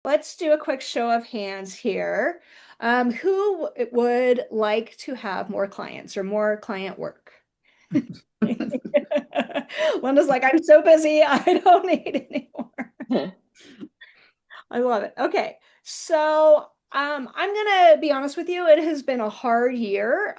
let's do a quick show of hands here. Who would like to have more clients or more client work? Linda's like, I'm so busy, I don't need any more. I love it. Okay. So I'm gonna be honest with you, it has been a hard year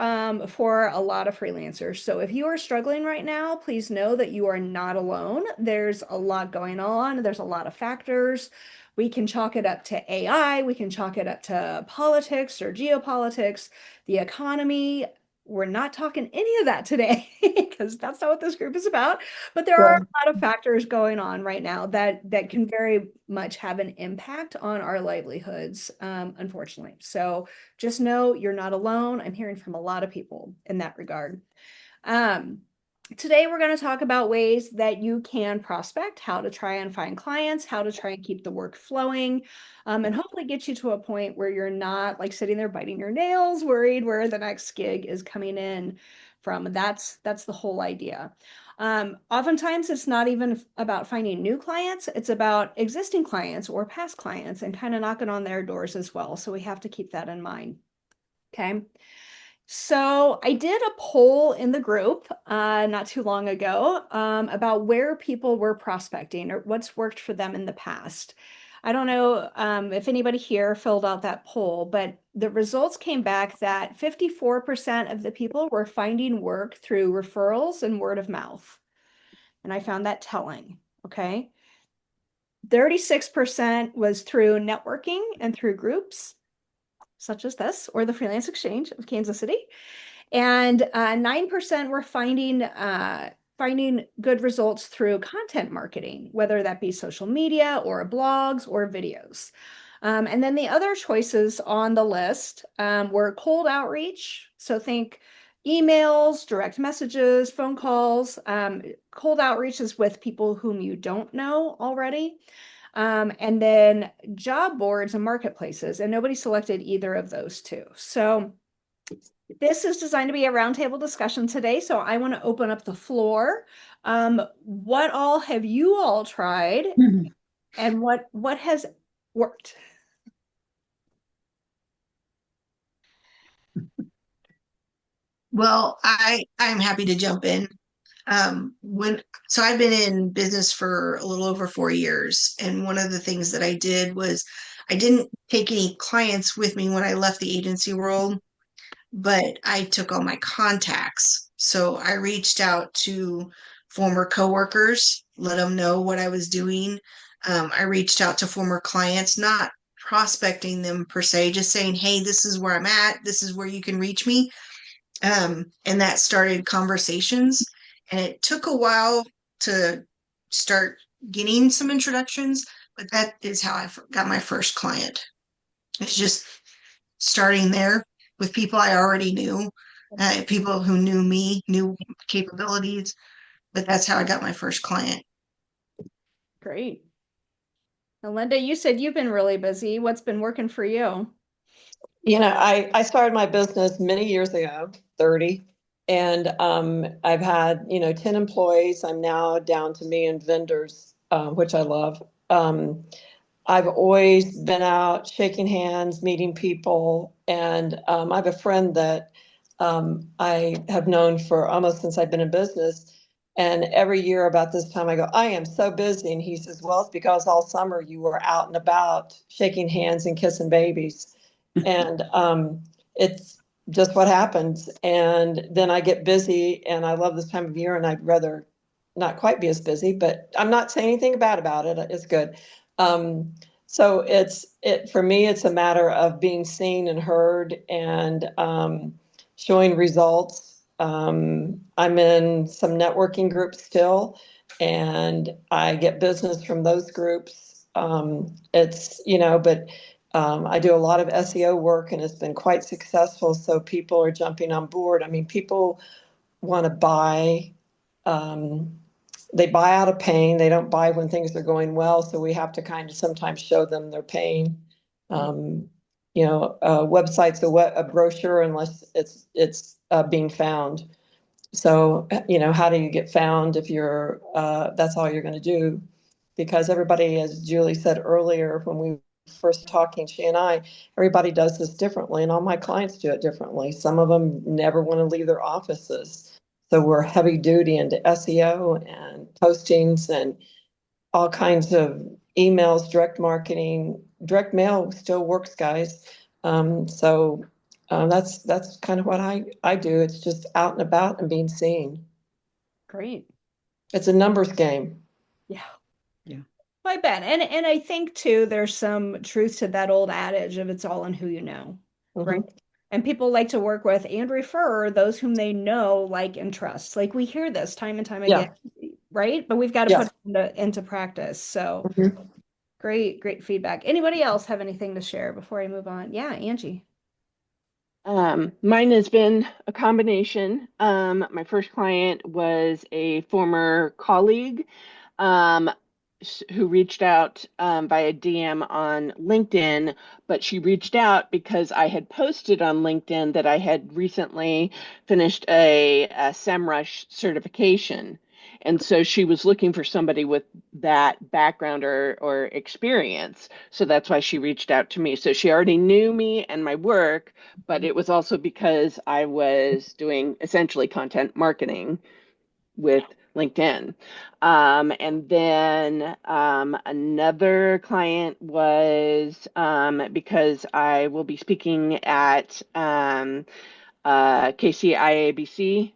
for a lot of freelancers. So if you are struggling right now, please know that you are not alone. There's a lot going on. There's a lot of factors. We can chalk it up to AI, we can chalk it up to politics or geopolitics, the economy. We're not talking any of that today because that's not what this group is about. But there are Yeah. a lot of factors going on right now that can very much have an impact on our livelihoods, unfortunately. So just know you're not alone. I'm hearing from a lot of people in that regard. Um, Today, we're going to talk about ways that you can prospect, how to try and find clients, how to try and keep the work flowing, and hopefully get you to a point where you're not like sitting there biting your nails, worried where the next gig is coming in from. That's the whole idea. Oftentimes, it's not even about finding new clients, it's about existing clients or past clients and kind of knocking on their doors as well. So we have to keep that in mind. Okay. So I did a poll in the group not too long ago about where people were prospecting or what's worked for them in the past. I don't know if anybody here filled out that poll, but the results came back that 54% of the people were finding work through referrals and word of mouth. And I found that telling. Okay. 36% was through networking and through groups such as this or the Freelance Exchange of Kansas City. And 9% were finding good results through content marketing, whether that be social media or blogs or videos. And then the other choices on the list were cold outreach. So think emails, direct messages, phone calls. Cold outreach is with people whom you don't know already. And then job boards and marketplaces. And nobody selected either of those two. So this is designed to be a roundtable discussion today, so I want to open up the floor. What all have you all tried, and what has worked? Well, I'm happy to jump in. When so I've been in business for a little over 4 years, and one of the things that I did was I didn't take any clients with me when I left the agency world, but I took all my contacts. So I reached out to former coworkers, let them know what I was doing. I reached out to former clients, not prospecting them per se, just saying, "Hey, this is where I'm at. This is where you can reach me." And that started conversations. And it took a while to start getting some introductions, but that is how I got my first client. It's just starting there with people I already knew, people who knew me, knew capabilities, but that's how I got my first client. Great. Now, Linda, you said you've been really busy. What's been working for you? I started my business many years ago, 30, and I've had, 10 employees. I'm now down to me and vendors, which I love. I've always been out shaking hands, meeting people, and I have a friend that I have known for almost since I've been in business. And every year about this time, I go, I am so busy. And he says, well, it's because all summer you were out and about shaking hands and kissing babies. And it's just what happens. And then I get busy and I love this time of year and I'd rather not quite be as busy, but I'm not saying anything bad about it. It's good. So it for me, it's a matter of being seen and heard and showing results. I'm in some networking groups still, and I get business from those groups. But I do a lot of SEO work and it's been quite successful. So people are jumping on board. I mean, people want to buy, um, they buy out of pain. They don't buy when things are going well. So we have to kind of sometimes show them their pain. Um, website's a brochure unless it's being found. So, how do you get found if that's all you're going to do? Because everybody, as Julie said earlier, when we first talking, she and I, everybody does this differently, and all my clients do it differently. Some of them never want to leave their offices. So we're heavy duty into SEO and postings and all kinds of emails, direct marketing, direct mail still works, guys. That's kind of what I do. It's just out and about and being seen. Great. It's a numbers game. Yeah. Yeah. I bet. And I think too, there's some truth to that old adage of it's all in who you know, right? Mhm. And people like to work with and refer those whom they know, like, and trust. Like we hear this time and time again, right? But we've got to Yeah. put it into practice. So Mhm. great feedback. Anybody else have anything to share before I move on? Yeah, Angie. Mine has been a combination. My first client was a former colleague, um, who reached out via DM on LinkedIn, but she reached out because I had posted on LinkedIn that I had recently finished a SEMrush certification. And so she was looking for somebody with that background or experience. So that's why she reached out to me. So she already knew me and my work, but it was also because I was doing essentially content marketing with LinkedIn. And then another client was because I will be speaking at KCIABC,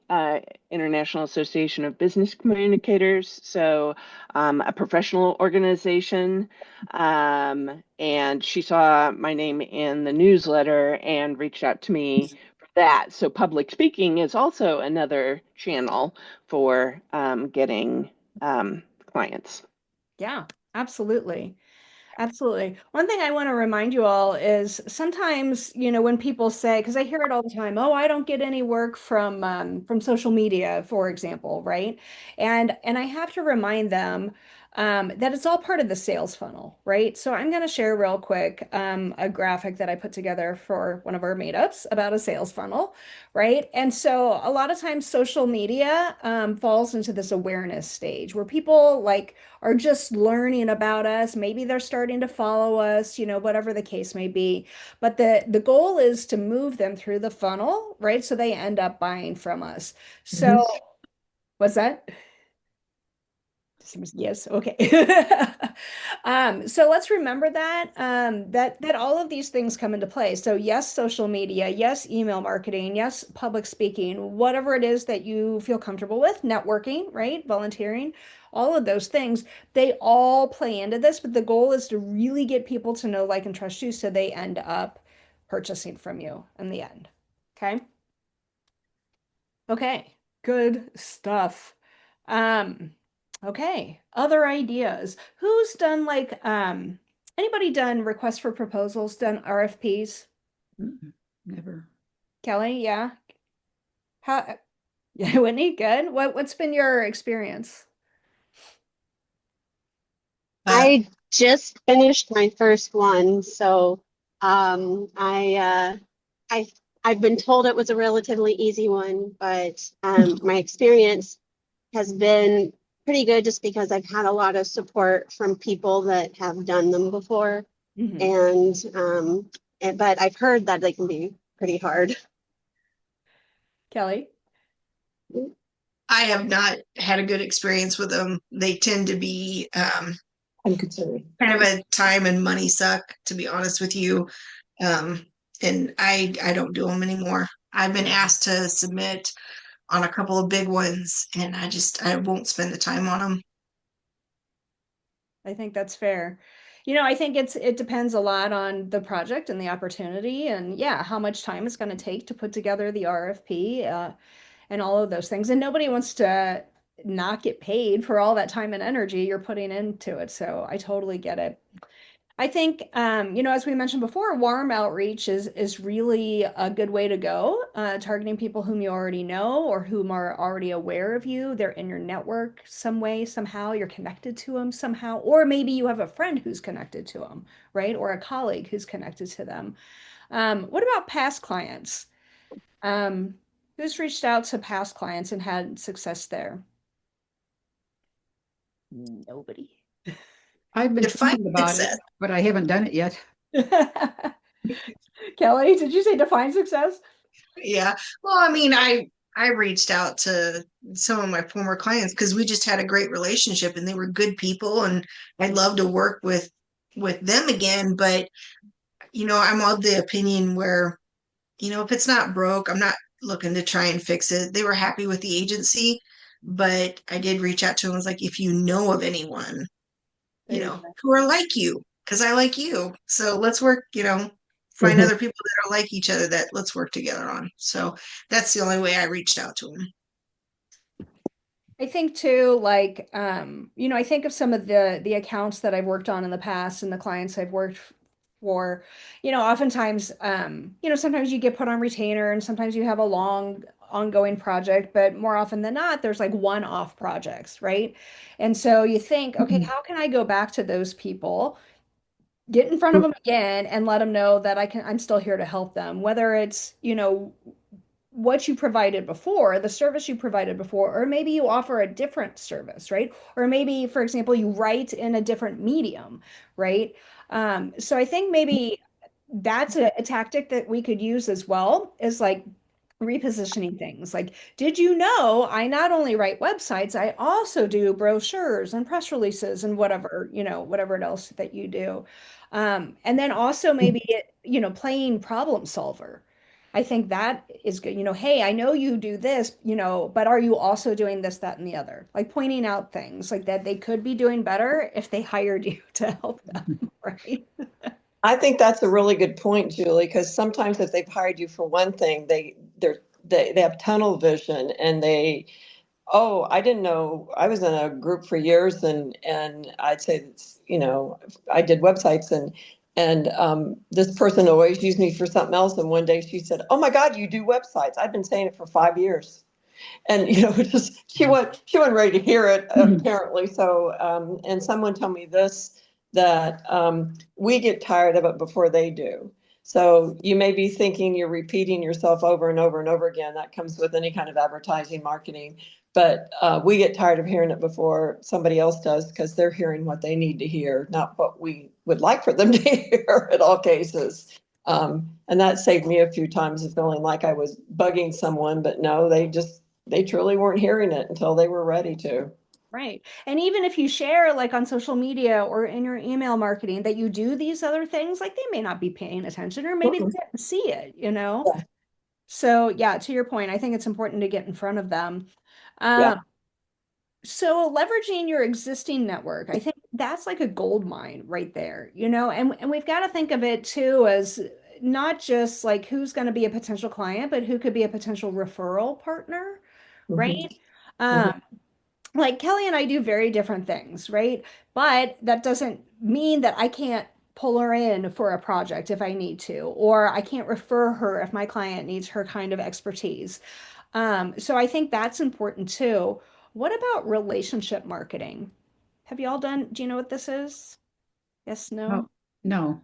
International Association of Business Communicators, so a professional organization. And she saw my name in the newsletter and reached out to me for that. So public speaking is also another channel for getting clients. Yeah, absolutely. Absolutely. One thing I want to remind you all is sometimes, when people say, because I hear it all the time, oh, I don't get any work from social media, for example, right? And I have to remind them that it's all part of the sales funnel, right? So I'm going to share real quick a graphic that I put together for one of our meetups about a sales funnel, right? And so a lot of times social media falls into this awareness stage where people are just learning about us. Maybe they're starting to follow us, whatever the case may be. But the goal is to move them through the funnel, right? So they end up buying from us. So what's that? Yes, okay. So let's remember that all of these things come into play. So yes, social media, yes, email marketing, yes, public speaking, whatever it is that you feel comfortable with, networking, right? Volunteering, all of those things, they all play into this, but the goal is to really get people to know, like, and trust you so they end up purchasing from you in the end. Okay. Okay, good stuff. Okay, other ideas. Who's done anybody done requests for proposals, done RFPs? Never. Kelly, yeah. How, yeah, Whitney, good. What's been your experience? I just finished my first one, so I I've been told it was a relatively easy one, but my experience has been pretty good just because I've had a lot of support from people that have done them before, Mhm. but I've heard that they can be pretty hard. Kelly? I have not had a good experience with them. They tend to be I'm concerned. kind of a time and money suck, to be honest with you. And I don't do them anymore. I've been asked to submit on a couple of big ones, and I won't spend the time on them. I think that's fair. I think it depends a lot on the project and the opportunity and yeah, how much time it's going to take to put together the RFP and all of those things. And nobody wants to not get paid for all that time and energy you're putting into it. So I totally get it. I think, as we mentioned before, warm outreach is really a good way to go. Targeting people whom you already know or whom are already aware of you. They're in your network some way, somehow. You're connected to them somehow, or maybe you have a friend who's connected to them, right? Or a colleague who's connected to them. What about past clients? Who's reached out to past clients and had success there? Nobody. I've been Define thinking about it, success. but I haven't done it yet. Kelly, did you say define success? Yeah. Well, I mean, I reached out to some of my former clients because we just had a great relationship and they were good people and I'd love to work with them again. But, I'm of the opinion where, if it's not broke, I'm not looking to try and fix it. They were happy with the agency, but I did reach out to them. I was like, if you know of anyone, There you go. who are like you, because I like you. So let's work, find other people that are like each other that let's work together on. So that's the only way I reached out to them. I think too, like, I think of some of the accounts that I've worked on in the past and the clients I've worked for, oftentimes, sometimes you get put on retainer and sometimes you have a long ongoing project, but more often than not, there's like one-off projects, right? And so you think, okay, how can I go back to those people, get in front of them again and let them know that I'm still here to help them, whether it's, what you provided before, the service you provided before, or maybe you offer a different service, right? Or maybe, for example, you write in a different medium, right? So I think maybe that's a tactic that we could use as well, is like repositioning things. Like, did you know I not only write websites, I also do brochures and press releases and whatever else that you do. And then also maybe, playing problem solver. I think that is good. Hey, I know you do this, but are you also doing this, that, and the other? Like pointing out things like that they could be doing better if they hired you to help them, right? I think that's a really good point, Julie, because sometimes if they've hired you for one thing, they have tunnel vision and oh, I didn't know. I was in a group for years, and I'd say it's, I did websites, and this person always used me for something else. And one day she said, "Oh my God, you do websites." I've been saying it for 5 years, and just she wasn't ready to hear it apparently. So, and someone told me this, that we get tired of it before they do. So you may be thinking you're repeating yourself over and over and over again. That comes with any kind of advertising, marketing. But we get tired of hearing it before somebody else does, because they're hearing what they need to hear, not what we would like for them to hear in all cases. And that saved me a few times of feeling like I was bugging someone, but no, they truly weren't hearing it until they were ready to. Right. And even if you share like on social media or in your email marketing that you do these other things, like they may not be paying attention or maybe they Mhm. didn't see it. Yeah. So yeah, to your point, I think it's important to get in front of them. Yeah. Um, so leveraging your existing network, I think that's like a gold mine right there, and we've got to think of it too as not just like who's going to be a potential client, but who could be a potential referral partner, right? Mhm. Mhm. Um, like Kelly and I do very different things, right? But that doesn't mean that I can't pull her in for a project if I need to, or I can't refer her if my client needs her kind of expertise. So I think that's important too. What about relationship marketing? Have you all do you know what this is? Yes, no? Oh, no.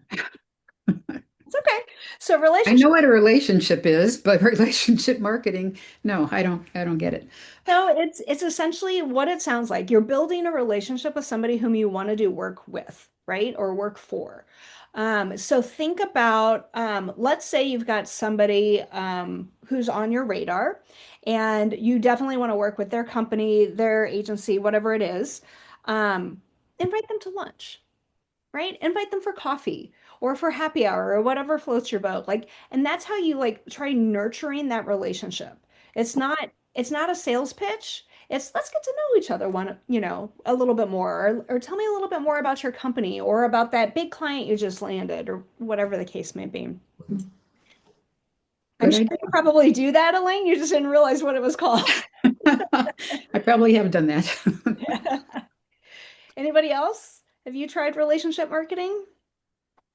It's okay. So I relationship know what a relationship is, but relationship marketing, no, I don't get it. So it's essentially what it sounds like. You're building a relationship with somebody whom you want to do work with, right? Or work for. So think about, let's say you've got somebody who's on your radar, and you definitely want to work with their company, their agency, whatever it is. Um, Invite them to lunch, right? Invite them for coffee or for happy hour or whatever floats your boat. Like, and that's how you like try nurturing that relationship. It's not it's not a sales pitch. It's let's get to know each other a little bit more, or tell me a little bit more about your company or about that big client you just landed or whatever the case may be. I'm Good sure idea. you probably do that, Elaine. You just didn't realize what it was called. I probably have done that. Anybody else? Have you tried relationship marketing?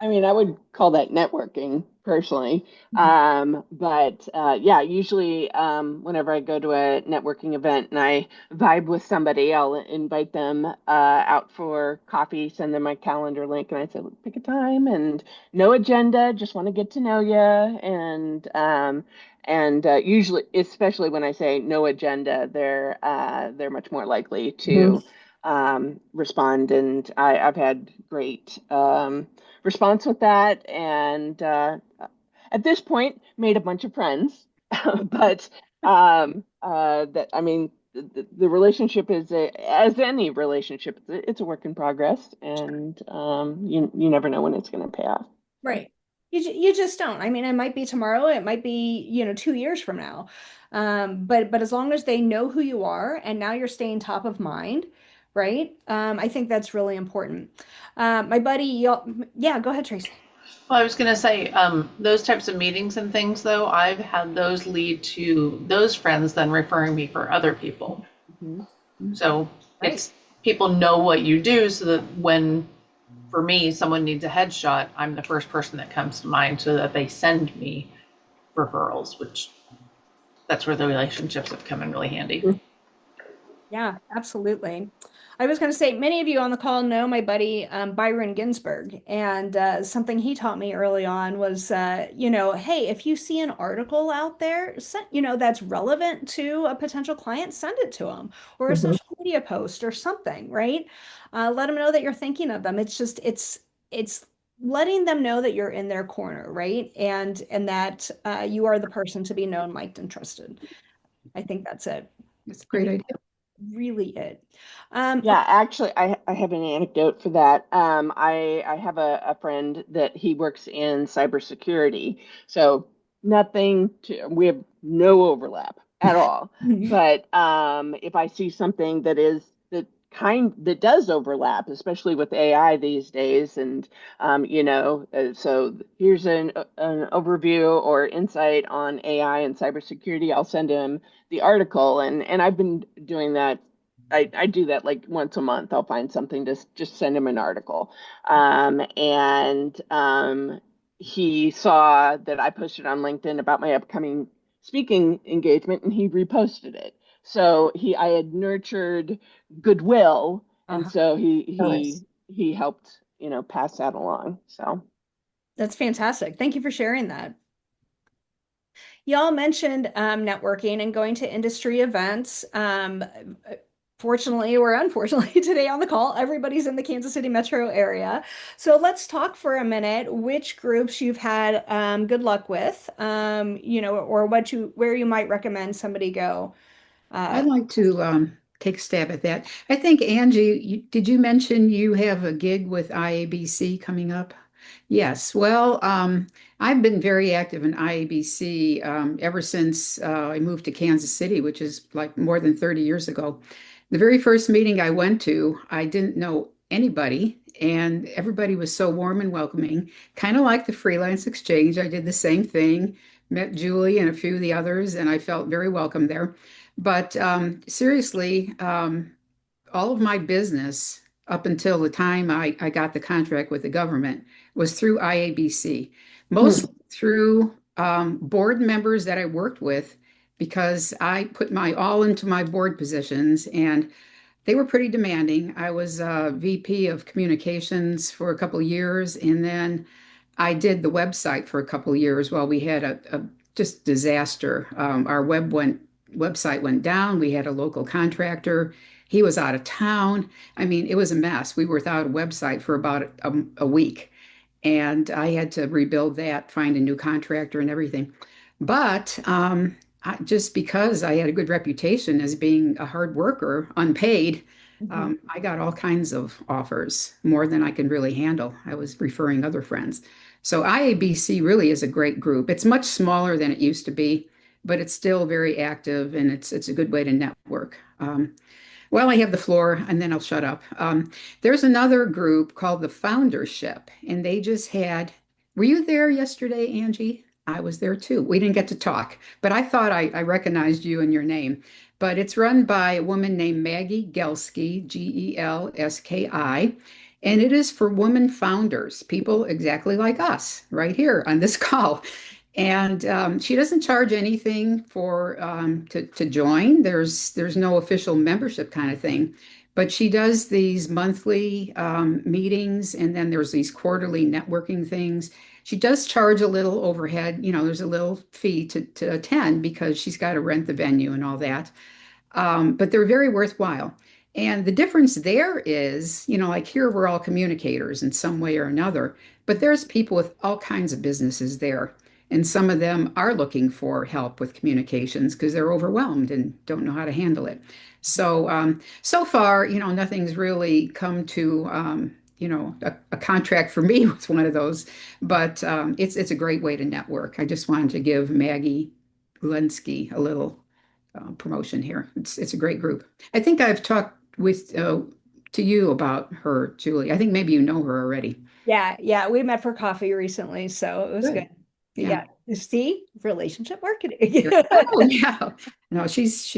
I mean, I would call that networking personally. But yeah, usually whenever I go to a networking event and I vibe with somebody, I'll invite them out for coffee, send them my calendar link, and I say, "Look, pick a time and no agenda, just want to get to know you." And usually, especially when I say no agenda, they're much more likely Mhm. to respond. And I've had great response with that, and at this point, made a bunch of friends. But that I mean, the relationship is as any relationship, it's a work in progress, and you never know when it's going to pay off. Right. You just don't. I mean, it might be tomorrow, it might be, 2 years from now. But as long as they know who you are and now you're staying top of mind, right? I think that's really important. My buddy, yeah, go ahead, Tracy. Well, I was going to say, those types of meetings and things, though, I've had those lead to those friends then referring me for other people. Mhm. So Right. it's people know what you do so that when, for me, someone needs a headshot, I'm the first person that comes to mind so that they send me referrals, which that's where the relationships have come in really handy. Yeah, absolutely. I was going to say, many of you on the call know my buddy Byron Ginsburg, and something he taught me early on was, hey, if you see an article out there, that's relevant to a potential client, send it to them, or a Mhm. social media post or something, right? Let them know that you're thinking of them. It's letting them know that you're in their corner, right? And that you are the person to be known, liked, and trusted. I think that's it. It's a I great think idea. really it. Yeah, Okay. actually, I have an anecdote for that. I have a friend that he works in cybersecurity, so we have no overlap at all. Mhm. But if I see something that does overlap, especially with AI these days, and so here's an overview or insight on AI and cybersecurity, I'll send him the article, and I've been doing that. I do that like once a month. I'll find something to just send him an article. And he saw that I posted on LinkedIn about my upcoming speaking engagement, and he reposted it. So I had nurtured goodwill, and Uh-huh. so he Nice. he he helped pass that along. So That's fantastic. Thank you for sharing that. Y'all mentioned networking and going to industry events. Fortunately or unfortunately, today on the call, everybody's in the Kansas City metro area. So let's talk for a minute which groups you've had good luck with, or where you might recommend somebody go. I'd Uh, like to take a stab at that. I think, Angie, did you mention you have a gig with IABC coming up? Yes. Well, I've been very active in IABC ever since I moved to Kansas City, which is like more than 30 years ago. The very first meeting I went to, I didn't know anybody, and everybody was so warm and welcoming, kind of like the Freelance Exchange. I did the same thing, met Julie and a few of the others, and I felt very welcome there. But seriously, all of my business up until the time I got the contract with the government was through IABC, Hmm. mostly through board members that I worked with because I put my all into my board positions and they were pretty demanding. I was VP of communications for a couple of years, and then I did the website for a couple of years while we had a just disaster. Our website went down. We had a local contractor. He was out of town. I mean, it was a mess. We were without a website for about a week, and I had to rebuild that, find a new contractor, and everything. But just because I had a good reputation as being a hard worker, unpaid, mhm. I got all kinds of offers, more than I could really handle. I was referring other friends. So IABC really is a great group. It's much smaller than it used to be, but it's still very active and it's a good way to network. Well, I have the floor and then I'll shut up. There's another group called the Foundership, and they just had, were you there yesterday, Angie? I was there too. We didn't get to talk, but I thought I recognized you and your name. But it's run by a woman named Maggie Gelski, Gelski, and it is for women founders, people exactly like us right here on this call. And she doesn't charge anything for to join. There's no official membership kind of thing, but she does these monthly meetings, and then there's these quarterly networking things. She does charge a little overhead. There's a little fee to attend because she's got to rent the venue and all that. But they're very worthwhile. And the difference there is, like here, we're all communicators in some way or another. But there's people with all kinds of businesses there. And some of them are looking for help with communications because they're overwhelmed and don't know how to handle it. So, so far, nothing's really come to, a contract for me with one of those. But it's a great way to network. I just wanted to give Maggie Linsky a little promotion here. It's a great group. I think I've talked with to you about her, Julie. I think maybe you know her already. Yeah, we met for coffee recently, so it was good. Good. Yeah. Yeah, you see, relationship marketing. Oh yeah. No, she's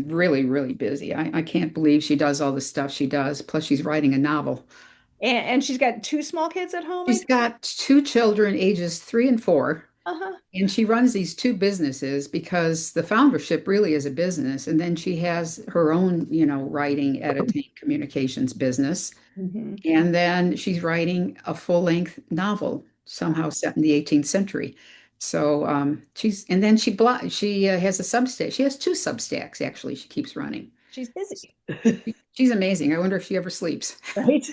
really, really busy. I can't believe she does all the stuff she does. Plus she's writing a novel. And she's got two small kids at home, I She's think. got two children, ages 3 and 4. Uh-huh. And she runs these two businesses because the foundership really is a business. And then she has her own, writing, editing, communications business. Mhm. And then she's writing a full-length novel, somehow set in the 18th century. So and then she has a Substack. She has two Substacks actually. She keeps running. She's busy. She's amazing. I wonder if she ever sleeps. Right?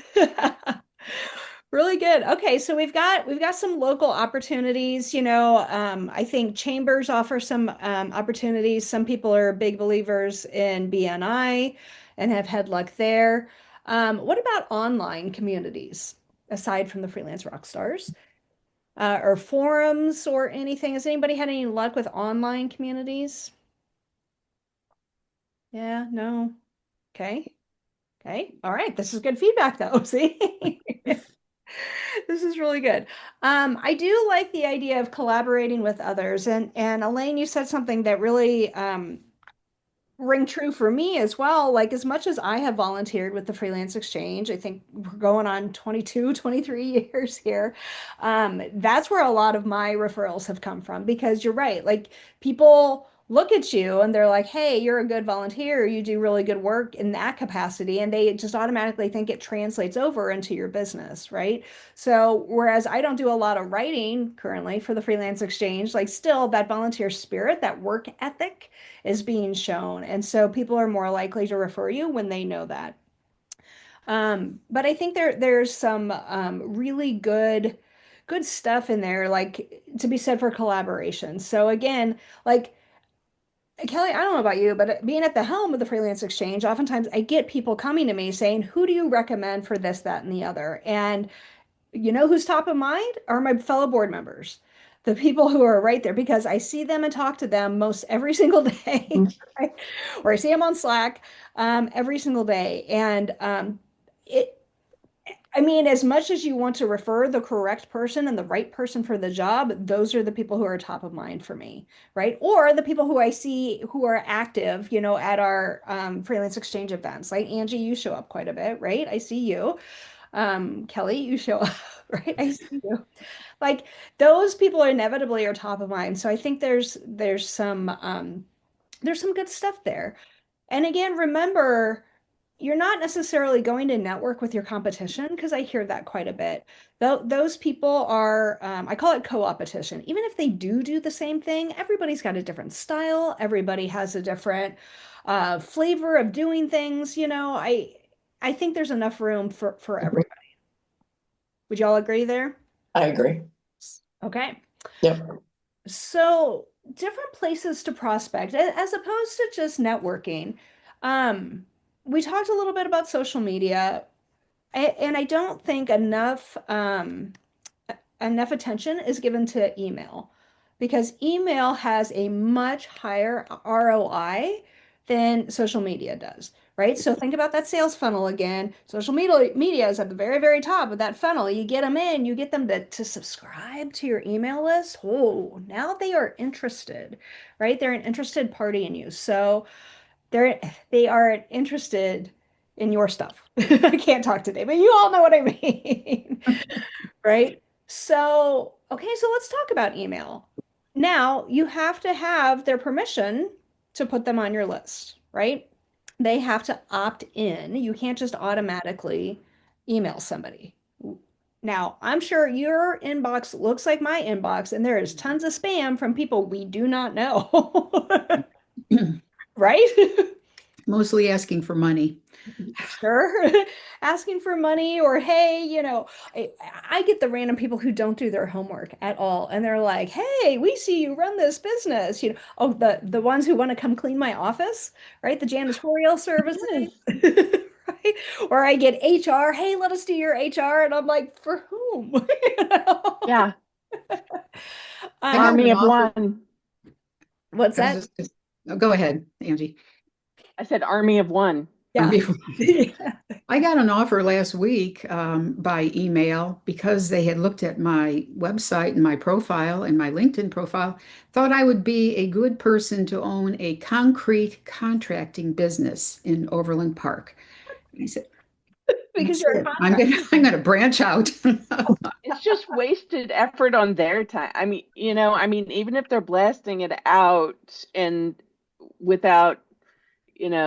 Really good. Okay, so we've got some local opportunities. I think chambers offer some opportunities. Some people are big believers in BNI and have had luck there. What about online communities aside from the freelance rock stars or forums or anything? Has anybody had any luck with online communities? Yeah, no. Okay. Okay. All right. This is good feedback though. See? This is really good. I do like the idea of collaborating with others. And Elaine, you said something that really ring true for me as well. Like as much as I have volunteered with the Freelance Exchange, I think we're going on 22, 23 years here. That's where a lot of my referrals have come from because you're right. Like people look at you and they're like, hey, you're a good volunteer. You do really good work in that capacity. And they just automatically think it translates over into your business, right? So, whereas I don't do a lot of writing currently for the Freelance Exchange, like still that volunteer spirit, that work ethic is being shown. And so people are more likely to refer you when they know that. But I think there's some really good stuff in there, like to be said for collaboration. So again, like Kelly, I don't know about you, but being at the helm of the Freelance Exchange, oftentimes I get people coming to me saying, who do you recommend for this, that, and the other? And you know who's top of mind are my fellow board members, the people who are right there because I see them and talk to them most every single day, right? Or I see them on Slack every single day. And it, I mean, as much as you want to refer the correct person and the right person for the job, those are the people who are top of mind for me, right? Or the people who I see who are active, at our freelance exchange events. Like Angie, you show up quite a bit, right? I see you. Kelly, you show up, right? I see you. Like those people inevitably are top of mind. So I think there's some good stuff there. And again, remember, you're not necessarily going to network with your competition because I hear that quite a bit. Those people are, I call it co-opetition. Even if they do the same thing, everybody's got a different style. Everybody has a different flavor of doing things. I think there's enough room for everybody. Would y'all agree there? I agree. Okay. Yep. So different places to prospect as opposed to just networking. Um, we talked a little bit about social media, and I don't think enough attention is given to email because email has a much higher ROI than social media does, right? So think about that sales funnel again. Social media is at the very, very top of that funnel. You get them in, you get them to subscribe to your email list. Oh, now they are interested, right? They're an interested party in you. So they are interested in your stuff. I can't talk today, but you all know what I mean. Right? So, okay, so let's talk about email. Now, you have to have their permission to put them on your list, right? They have to opt in. You can't just automatically email somebody. Now, I'm sure your inbox looks like my inbox, and there is tons of spam from people we do not know, right? Mostly asking for money. Sure. Asking for money, or hey, I get the random people who don't do their homework at all. And they're like, hey, we see you run this business. Oh, the ones who want to come clean my office, right? The janitorial services. Yes. Right? Or I get HR, hey, let us do your HR. And I'm like, for whom? You know? Yeah. I got Um, Army an of offer. one. I what's was that? oh, go ahead, Angie. I said army of one. Yeah. Yeah. I got an offer last week by email because they had looked at my website and my profile and my LinkedIn profile, thought I would be a good person to own a concrete contracting business in Overland Park. I said, Because that's you're a it. I'm gonna branch out. It's just wasted effort on their time. I mean, even if they're blasting it out and without,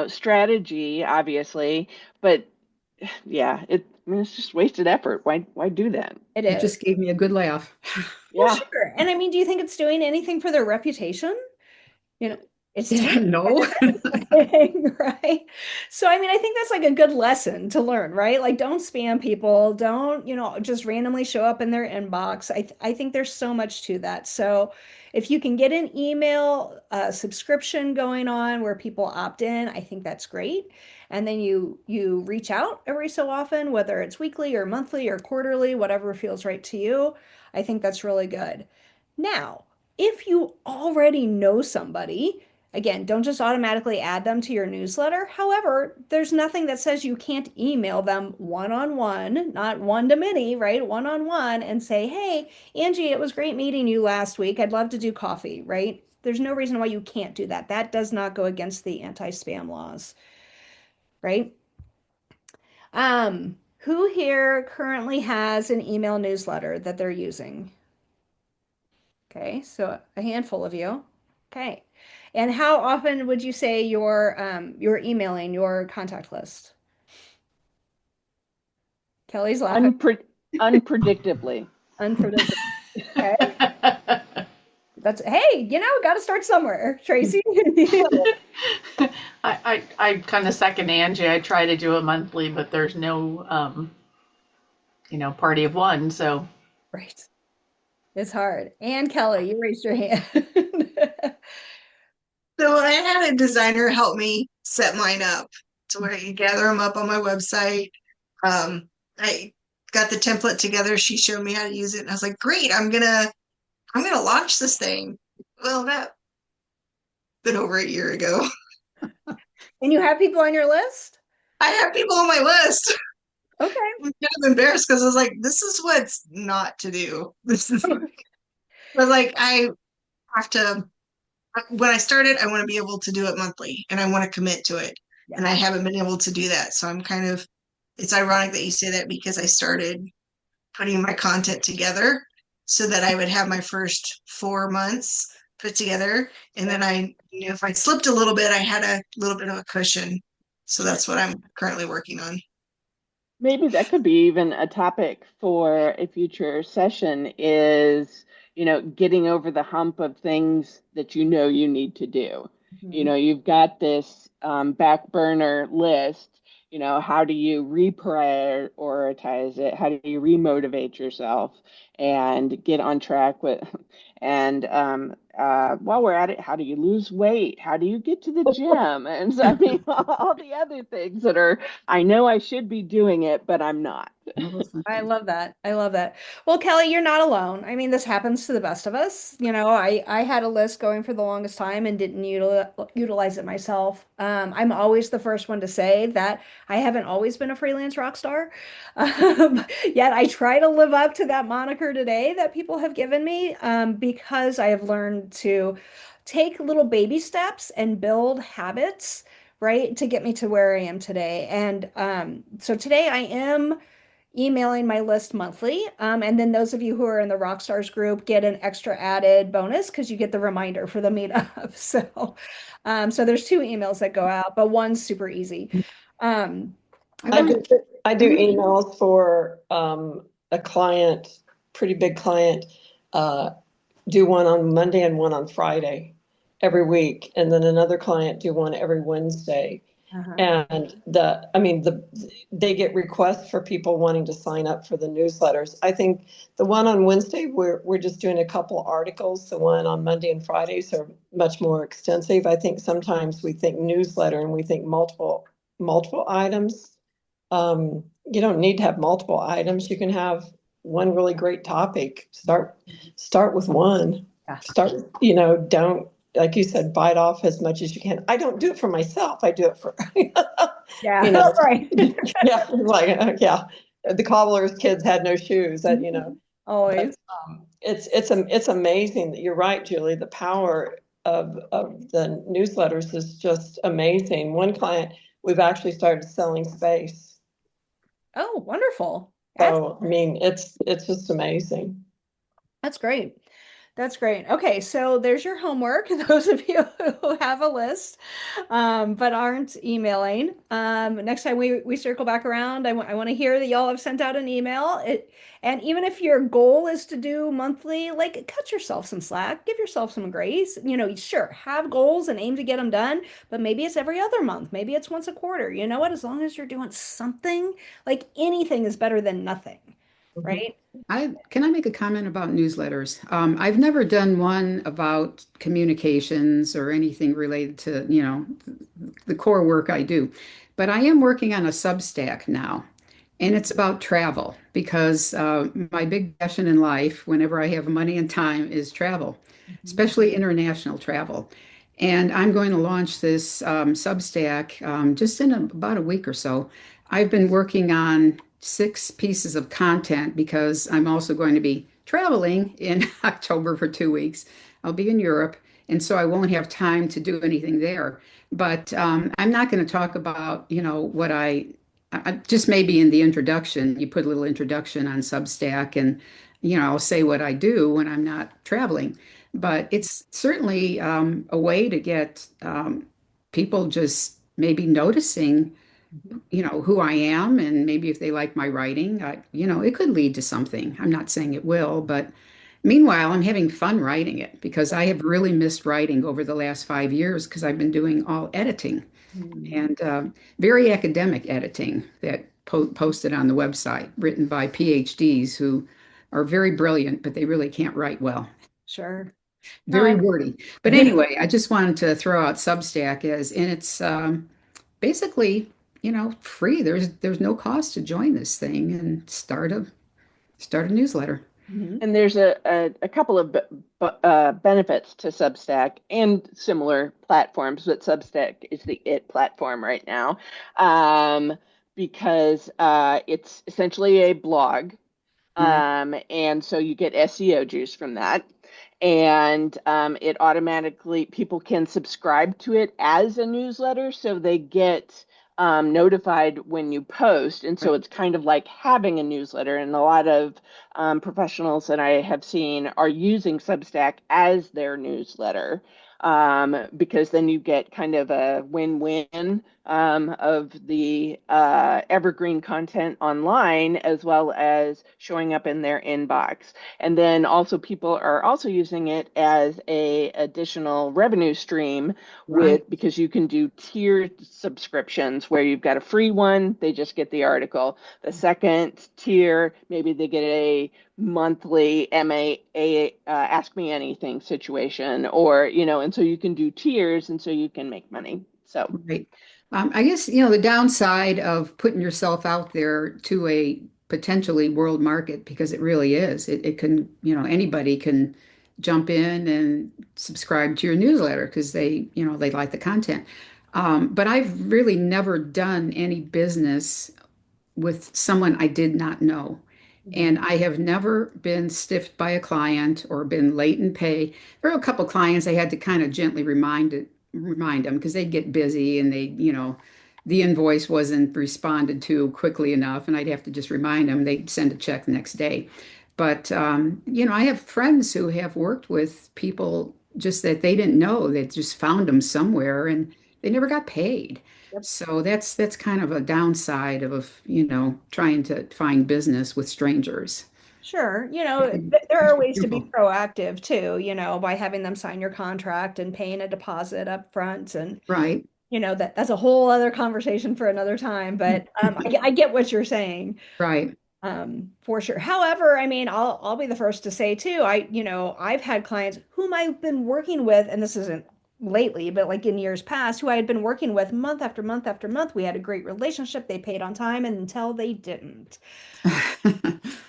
strategy, obviously, but yeah, it's just wasted effort. Why do that? It It is. just gave me a good laugh. Well, Yeah. sure. And I mean, do you think it's doing anything for their reputation? You know, it's tanking No. anything, right? So, I mean, I think that's like a good lesson to learn, right? Like, don't spam people. Don't, just randomly show up in their inbox. I think there's so much to that. So, if you can get an email subscription going on where people opt in, I think that's great. And then you reach out every so often, whether it's weekly or monthly or quarterly, whatever feels right to you. I think that's really good. Now, if you already know somebody, again, don't just automatically add them to your newsletter. However, there's nothing that says you can't email them one-on-one, not one to many, right? One-on-one, and say, hey, Angie, it was great meeting you last week. I'd love to do coffee, right? There's no reason why you can't do that. That does not go against the anti-spam laws, right? Who here currently has an email newsletter that they're using? Okay, so a handful of you. Okay. And how often would you say you're emailing your contact list? Kelly's laughing. Unpredictably. Unpredictable. Okay. That's hey, got to start somewhere, Tracy. I kind of second Angie. I try to do it monthly, but there's no, party of one. So Right. It's hard. And Kelly, you raised your hand. So I had a designer help me set mine up to where you gather them up on my website. I got the template together. She showed me how to use it, and I was like, "Great! I'm gonna launch this thing." Well, that been over a year ago. And you have people on your list? I have people on my list. Okay. I'm kind of embarrassed because I was like, "This is what's not to do." This is. I was like, I have to. When I started, I want to be able to do it monthly, and I want to commit to it, and I Yeah. haven't been able to do that. So I'm kind of. It's ironic that you say that because I started putting my content together so that I would have my first 4 months put together. And then I knew if I slipped a little bit, I had a little bit of a cushion. So that's what I'm currently working on. Maybe that could be even a topic for a future session is, getting over the hump of things that you need to do. Mhm. You've got this back burner list. How do you reprioritize it? How do you remotivate yourself and get on track with? And while we're at it, how do you lose weight? How do you get to the gym? And so, I mean, all the other things that are I know I should be doing it, but I'm not. I love that. I love that. Well, Kelly, you're not alone. I mean, this happens to the best of us. I had a list going for the longest time and didn't utilize it myself. I'm always the first one to say that I haven't always been a freelance rock star. Yet I try to live up to that moniker today that people have given me, because I have learned to take little baby steps and build habits, right, to get me to where I am today. And so today I am emailing my list monthly. And then those of you who are in the Rockstars group get an extra added bonus because you get the reminder for the meetup. So there's 2 emails that go out, but one's super easy. Um, I do emails for a client, pretty big client, do one on Monday and one on Friday every week. And then another client do one every Wednesday. And they get requests for people wanting to sign up for the newsletters. I think the one on Wednesday, we're just doing a couple articles. The one on Monday and Fridays are much more extensive. I think sometimes we think newsletter and we think multiple items. You don't need to have multiple items. You can have one really great topic. Start with one. Yeah. Don't, like you said, bite off as much as you can. I don't do it for myself. I do it for, Yeah, right. yeah, yeah. The cobbler's kids had no shoes. That Always. it's amazing that you're right, Julie. The power of the newsletters is just amazing. One client, we've actually started selling space. Oh, wonderful. So it's just amazing. That's great. That's great. Okay, so there's your homework, those of you who have a list, but aren't emailing. Next time we circle back around, I want to hear that y'all have sent out an email. And even if your goal is to do monthly, like cut yourself some slack, give yourself some grace. Sure, have goals and aim to get them done, but maybe it's every other month, maybe it's once a quarter. You know what? As long as you're doing something, like anything is better than nothing, right? Can I make a comment about newsletters? I've never done one about communications or anything related to, the core work I do. But I am working on a Substack now, and it's about travel because my big passion in life, whenever I have money and time, is travel, especially international travel. And I'm going to launch this Substack just in about a week or so. I've been working on 6 pieces of content because I'm also going to be traveling in October for 2 weeks. I'll be in Europe, and so I won't have time to do anything there. But I'm not going to talk about, what I just maybe in the introduction, you put a little introduction on Substack, and, I'll say what I do when I'm not traveling. But it's certainly a way to get people just maybe noticing who I am, and maybe if they like my writing, it could lead to something. I'm not saying it will, but meanwhile, I'm having fun writing it because I have really missed writing over the last 5 years because I've been doing all editing and very academic editing that posted on the website, written by PhDs who are very brilliant, but they really can't write well. Sure. No, Very wordy. But anyway, I just wanted to throw out Substack and it's basically, free. There's no cost to join this thing and start a newsletter. And there's a couple of benefits to Substack and similar platforms, but Substack is the it platform right now, because it's essentially a blog. And so you get SEO juice from that. And it automatically, people can subscribe to it as a newsletter, so they get notified when you post. And so it's kind of like having a newsletter. And a lot of professionals that I have seen are using Substack as their newsletter, because then you get kind of a win-win of the evergreen content online as well as showing up in their inbox. And then also people are also using it as a additional revenue stream because you can do tiered subscriptions where you've got a free one, they just get the article. The second tier, maybe they get a monthly Ask Me Anything situation, or and so you can do tiers, and so you can make money. So Right. I guess, the downside of putting yourself out there to a potentially world market, because it really is, it can, anybody can jump in and subscribe to your newsletter because they like the content. But I've really never done any business with someone I did not know. And I have never been stiffed by a client or been late in pay. There are a couple clients I had to kind of gently remind them because they'd get busy and the invoice wasn't responded to quickly enough, and I'd have to just remind them. They'd send a check the next day. But I have friends who have worked with people just that they didn't know. They just found them somewhere and they never got paid. So that's kind of a downside of, trying to find business with strangers. Sure. There are ways to be proactive too, by having them sign your contract and paying a deposit up front and, Right. that's a whole other conversation for another time, but I get what you're saying. Right. For sure. However, I mean, I'll be the first to say too, I've had clients whom I've been working with, and this isn't lately, but like in years past, who I had been working with month after month after month. We had a great relationship. They paid on time until they didn't.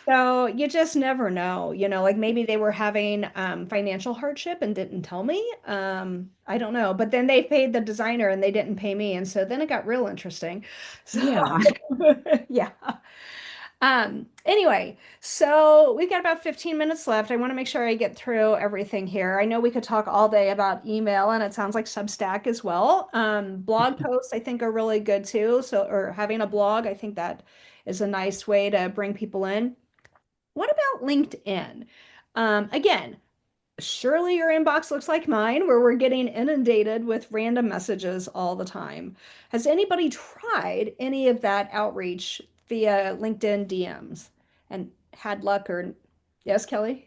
So you just never know, like maybe they were having financial hardship and didn't tell me. I don't know. But then they paid the designer and they didn't pay me. And so then it got real interesting. So Yeah. yeah. Anyway, so we've got about 15 minutes left. I want to make sure I get through everything here. I know we could talk all day about email, and it sounds like Substack as well. Blog posts, I think, are really good too. So, or having a blog, I think that is a nice way to bring people in. What about LinkedIn? Again, surely your inbox looks like mine, where we're getting inundated with random messages all the time. Has anybody tried any of that outreach via LinkedIn DMs and had luck or yes, Kelly?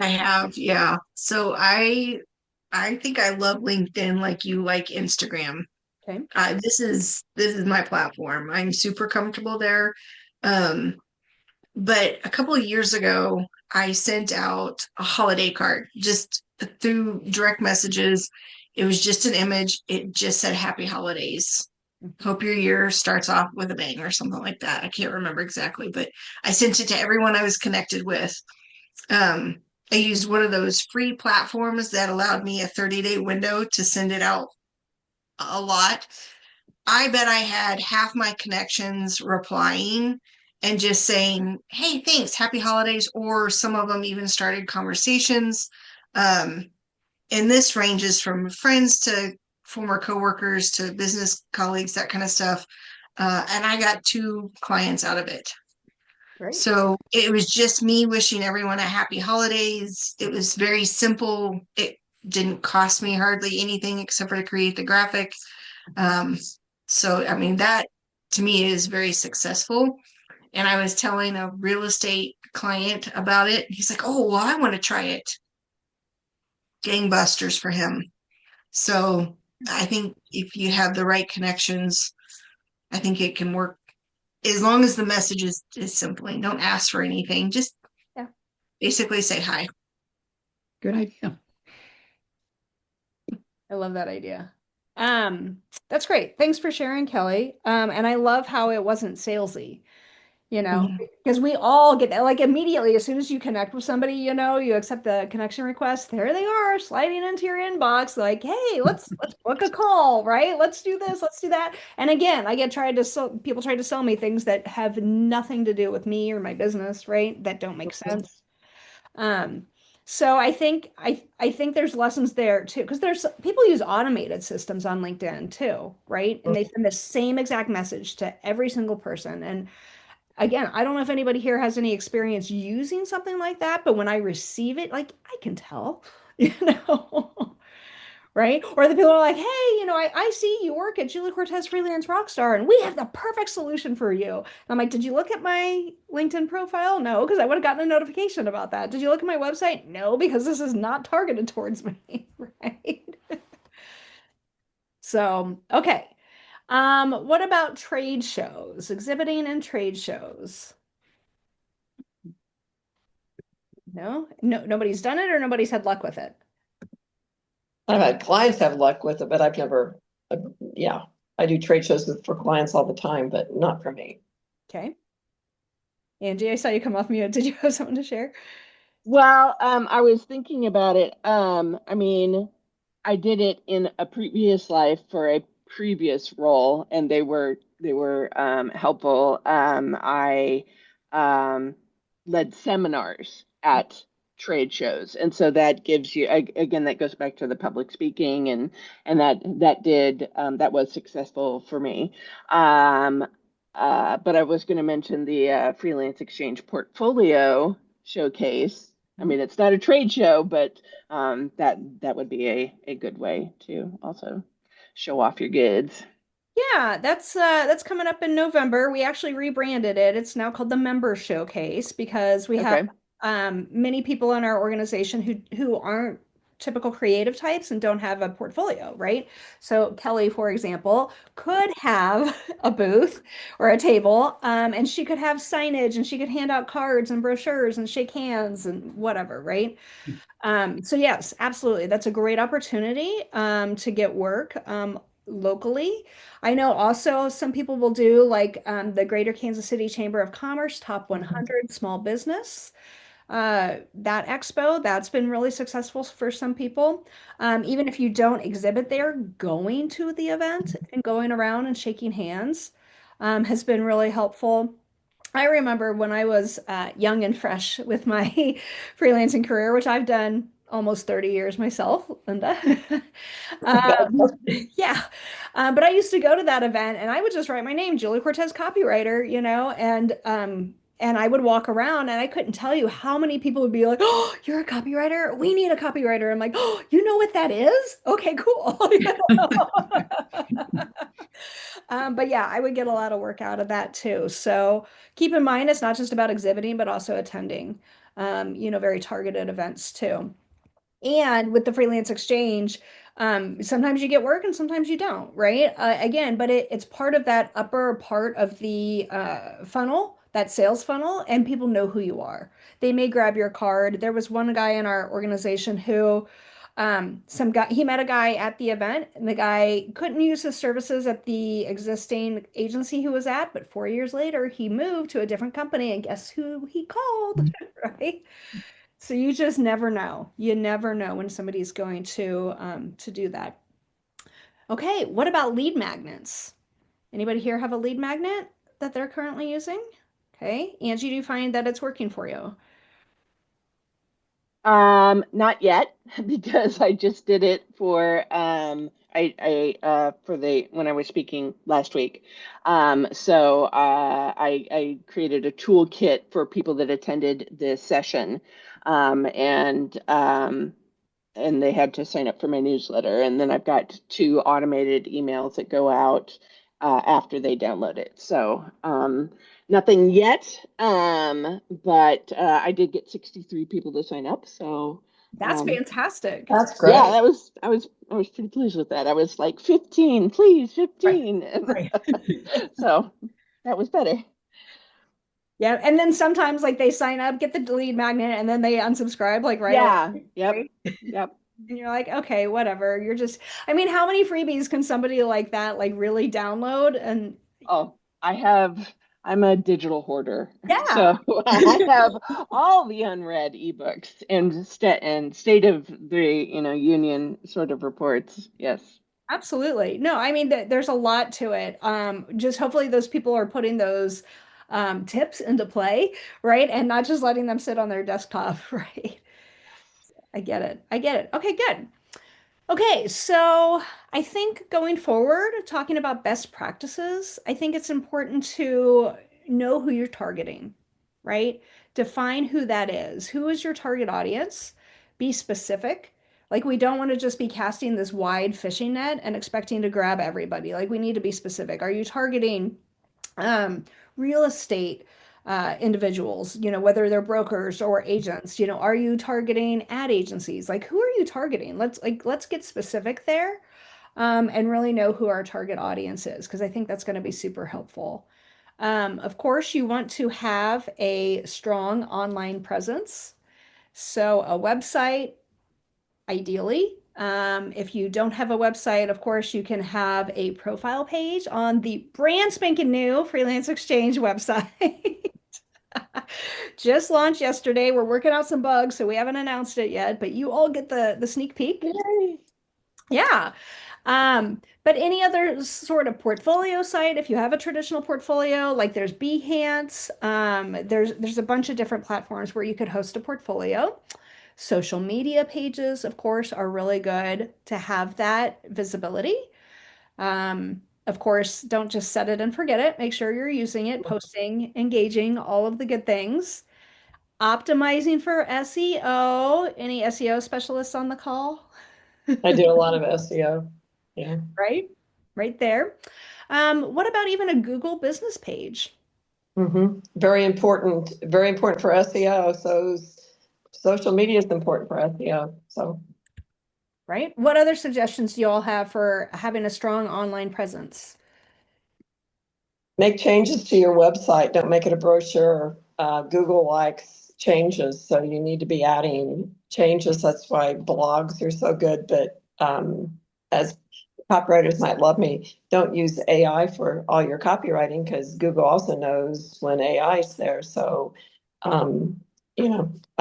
I have, yeah. So I think I love LinkedIn like you like Instagram. Okay. This is my platform. I'm super comfortable there. Um, but a couple of years ago, I sent out a holiday card just through direct messages. It was just an image. It just said happy holidays. Hope your year starts off with a bang or something like that. I can't remember exactly, but I sent it to everyone I was connected with. Um, I used one of those free platforms that allowed me a 30-day window to send it out a lot. I bet I had half my connections replying and just saying, hey, thanks, happy holidays. Or some of them even started conversations. Um, and this ranges from friends to former coworkers to business colleagues, that kind of stuff. And I got 2 clients out of it. Great. So it was just me wishing everyone a happy holidays. It was very simple. It didn't cost me hardly anything except for to create the graphic. Um, so, I mean, that to me is very successful. And I was telling a real estate client about it. He's like, oh, well, I want to try it. Gangbusters for him. So I think if you have the right connections, I think it can work as long as the message is simple. Don't ask for anything. Just Yeah. basically say hi. Good idea. I love that idea. That's great. Thanks for sharing, Kelly. And I love how it wasn't salesy. Mhm. Because we all get that, like immediately as soon as you connect with somebody, you accept the connection request, there they are sliding into your inbox like, hey, let's book a call, right? Let's do this, let's do that. And again, I get tried to sell people try to sell me things that have nothing to do with me or my business, right? That don't make sense. Um, so I think there's lessons there too, because there's people use automated systems on LinkedIn too, right? And they send the same exact message to every single person. And again, I don't know if anybody here has any experience using something like that, but when I receive it, like I can tell, you know, right? Or the people are like, hey, I see you work at Julie Cortez Freelance Rockstar, and we have the perfect solution for you. And I'm like, did you look at my LinkedIn profile? No, because I would have gotten a notification about that. Did you look at my website? No, because this is not targeted towards me, right? So, okay. What about trade shows, exhibiting and trade shows? No, no, nobody's done it or nobody's had luck with it. I've had clients have luck with it, but I've never, yeah, I do trade shows for clients all the time, but not for me. Okay. Angie, I saw you come off mute. Did you have something to share? Well, I was thinking about it. I mean, I did it in a previous life for a previous role, and they were helpful. I um, led seminars at trade shows, and so that gives you again that goes back to the public speaking, and that was successful for me. Um, but I was going to mention the Freelance Exchange portfolio showcase. I mean, it's not a trade show, but that would be a good way to also show off your goods. Yeah, that's coming up in November. We actually rebranded it. It's now called the Member Showcase because we have Okay. many people in our organization who aren't typical creative types and don't have a portfolio, right? So Kelly, for example, could have a booth or a table, and she could have signage and she could hand out cards and brochures and shake hands and whatever, right? So yes, absolutely. That's a great opportunity to get work locally. I know also some people will do like the Greater Kansas City Chamber of Commerce Top 100 Small Business. That expo, that's been really successful for some people. Even if you don't exhibit there, going to the event and going around and shaking hands has been really helpful. I remember when I was young and fresh with my freelancing career, which I've done almost 30 years myself, Linda. Yeah. But I used to go to that event and I would just write my name, Julie Cortez, copywriter, and I would walk around and I couldn't tell you how many people would be like, "Oh, you're a copywriter? We need a copywriter." I'm like, "Oh, you know what that is? Okay, cool." But yeah, I would get a lot of work out of that too. So keep in mind, it's not just about exhibiting, but also attending, very targeted events too. And with the freelance exchange, sometimes you get work and sometimes you don't, right? Again, but it's part of that upper part of the funnel, that sales funnel, and people know who you are. They may grab your card. There was one guy in our organization who he met a guy at the event and the guy couldn't use his services at the existing agency he was at, but 4 years later he moved to a different company and guess who he called, right? So you just never know. You never know when somebody's going to do that. Okay, what about lead magnets? Anybody here have a lead magnet that they're currently using? Okay, Angie, do you find that it's working for you? Not yet, because I just did it for for the when I was speaking last week. So I created a toolkit for people that attended this session, and they had to sign up for my newsletter. And then I've got 2 automated emails that go out after they download it. So nothing yet, but I did get 63 people to sign up. So That's fantastic. That's yeah, great. I was pretty pleased with that. I was like 15, please, Right, 15. right. So that was better. Yeah, and then sometimes like they sign up, get the lead magnet, and then they unsubscribe like right Yeah, away, yep, right? yep. And you're like, okay, whatever. I mean, how many freebies can somebody like that like really download? And Oh, I'm a digital hoarder. yeah, So I have all the unread ebooks and state of the, union sort of reports. Yes. absolutely. No, I mean, there's a lot to it. Just hopefully those people are putting those tips into play, right? And not just letting them sit on their desktop, right? I get it. I get it. Okay, good. Okay, so I think going forward, talking about best practices, I think it's important to know who you're targeting, right? Define who that is. Who is your target audience? Be specific. Like, we don't want to just be casting this wide fishing net and expecting to grab everybody. Like, we need to be specific. Are you targeting um, real estate individuals, whether they're brokers or agents, are you targeting ad agencies? Like, who are you targeting? Let's get specific there and really know who our target audience is, because I think that's going to be super helpful. Of course, you want to have a strong online presence. So a website, ideally. If you don't have a website, of course, you can have a profile page on the brand spanking new Freelance Exchange website. Just launched yesterday. We're working out some bugs, so we haven't announced it yet, but you all get the sneak peek. Yay. Yeah. But any other sort of portfolio site, if you have a traditional portfolio, like there's Behance, there's a bunch of different platforms where you could host a portfolio. Social media pages, of course, are really good to have that visibility. Of course, don't just set it and forget it. Make sure you're using it, posting, engaging, all of the good things. Optimizing for SEO. Any SEO specialists on the call? I do a lot of SEO. Yeah. Right? Right there. What about even a Google business page? Very important for SEO. So social media is important for SEO. So right? What other suggestions do you all have for having a strong online presence? Make changes to your website. Don't make it a brochure. Google likes changes, so you need to be adding changes. That's why blogs are so good. But as copywriters might love me, don't use AI for all your copywriting because Google also knows when AI is there. So, I'm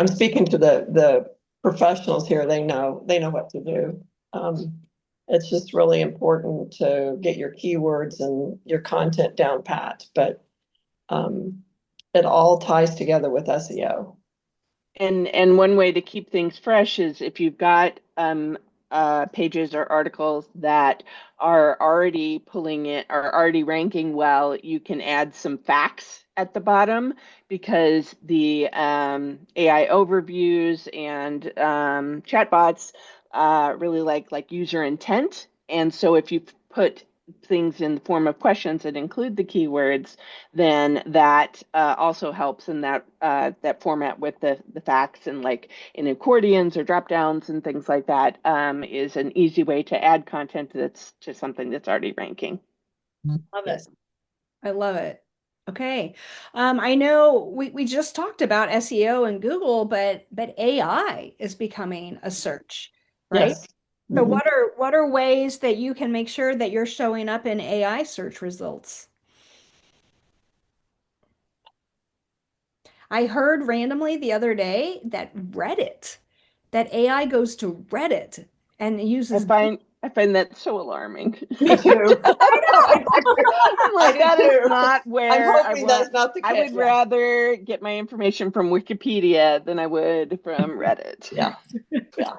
speaking to the professionals here. They know what to do. It's just really important to get your keywords and your content down pat, but it all ties together with SEO. And one way to keep things fresh is if you've got pages or articles that are already pulling it or already ranking well, you can add some facts at the bottom because the AI overviews and chatbots really like user intent. And so if you put things in the form of questions that include the keywords, then that also helps in that that format with the facts and like in accordions or drop downs and things like that is an easy way to add content that's to something that's already ranking. Love Yes. it. I love it. Okay. I know we just talked about SEO and Google, but AI is becoming a search, right? Yes. So Mhm. what are ways that you can make sure that you're showing up in AI search results? I heard randomly the other day that that AI goes to Reddit and uses. I find that so alarming. Me too. I know. I'm like, I that do is too. not I'm where I hoping that's want. not the I case. would rather get my information from Wikipedia than I would from Reddit. Yeah, yeah,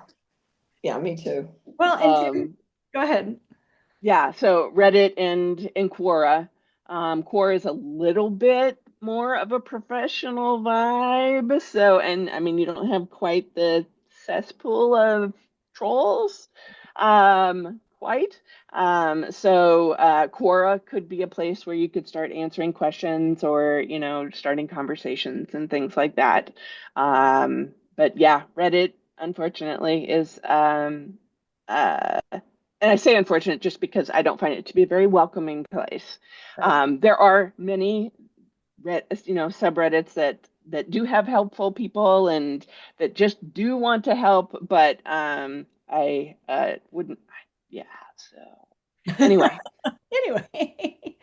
yeah, me too. Well, and Jim, Um, go ahead. Yeah, so Reddit and Quora. Quora is a little bit more of a professional vibe. So, and I mean, you don't have quite the cesspool of trolls, quite. Quora could be a place where you could start answering questions or, starting conversations and things like that. But yeah, Reddit, unfortunately, is uh, and I say unfortunate just because I don't find it to be a very welcoming place. Right. There are many, subreddits that do have helpful people and that just do want to help, but I wouldn't. Yeah. So anyway, Anyway.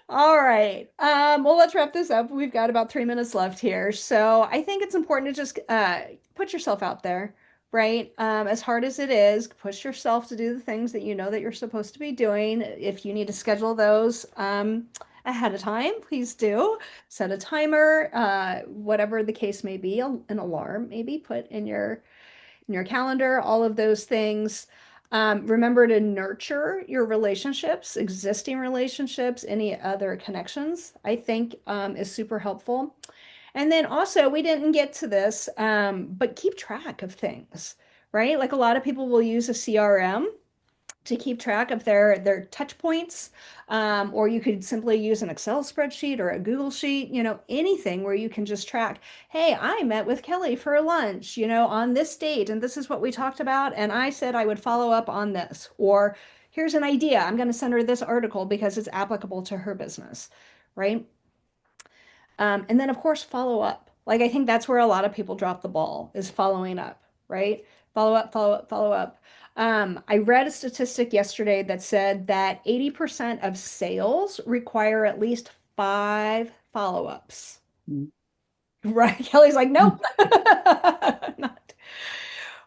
All right. Well, let's wrap this up. We've got about 3 minutes left here. So I think it's important to just put yourself out there, right? As hard as it is, push yourself to do the things that you know that you're supposed to be doing. If you need to schedule those ahead of time, please do. Set a timer, whatever the case may be, an alarm maybe put in your calendar, all of those things. Remember to nurture your relationships, existing relationships, any other connections, I think is super helpful. And then also, we didn't get to this, but keep track of things, right? Like a lot of people will use a CRM to keep track of their touch points, or you could simply use an Excel spreadsheet or a Google sheet, anything where you can just track, hey, I met with Kelly for lunch, on this date, and this is what we talked about, and I said I would follow up on this, or here's an idea, I'm going to send her this article because it's applicable to her business, right? And then, of course, follow up. Like, I think that's where a lot of people drop the ball is following up, right? Follow up, follow up, follow up. I read a statistic yesterday that said that 80% of sales require at least 5 follow-ups. Mm. Right? Kelly's like, nope. Not.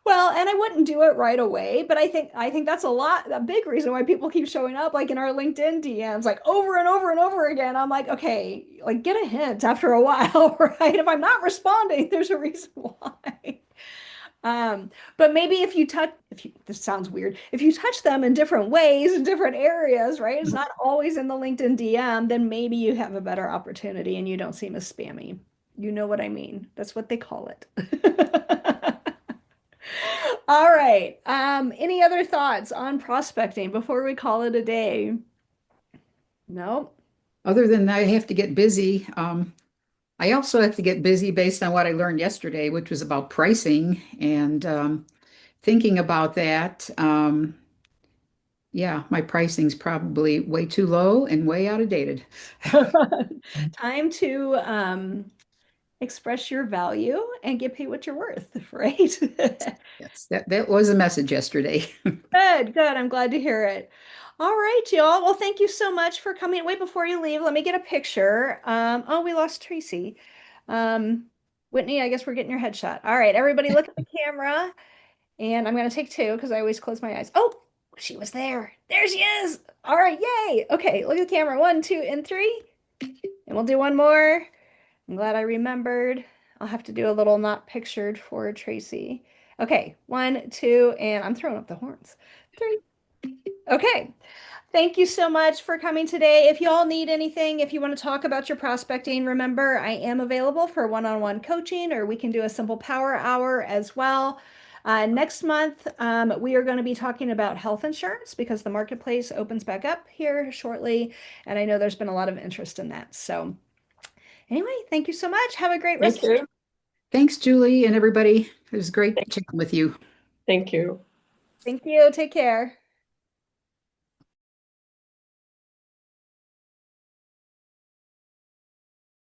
Well, and I wouldn't do it right away, but I think that's a big reason why people keep showing up like in our LinkedIn DMs, like over and over and over again. I'm like, okay, like get a hint after a while, right? If I'm not responding, there's a reason why. But maybe this sounds weird, if you touch them in different ways in different areas, right? It's not always in the LinkedIn DM, then maybe you have a better opportunity and you don't seem as spammy. You know what I mean? That's what they call it. All right. Any other thoughts on prospecting before we call it a day? No? Other than that, I have to get busy. I also have to get busy based on what I learned yesterday, which was about pricing. And thinking about that. Yeah, my pricing's probably way too low and way outdated. Time to express your value and get paid what you're worth, right? Yes, that was a message yesterday. Good, good. I'm glad to hear it. All right, y'all. Well, thank you so much for coming. Wait, before you leave, let me get a picture. Oh, we lost Tracy. Whitney, I guess we're getting your headshot. All right, everybody look at the camera. And I'm going to take two because I always close my eyes. Oh, she was there. There she is. All right, yay. Okay, look at the camera. 1, 2, and 3. And we'll do one more. I'm glad I remembered. I'll have to do a little not pictured for Tracy. Okay, 1, 2, and I'm throwing up the horns. 3. Okay. Thank you so much for coming today. If you all need anything, if you want to talk about your prospecting, remember I am available for one-on-one coaching, or we can do a simple power hour as well. Next month, we are going to be talking about health insurance because the marketplace opens back up here shortly. And I know there's been a lot of interest in that. So anyway, thank you so much. Have a great rest Thank of your you. Thanks, Julie and everybody. It was great chatting with you. Thank you. Thank you. Take care.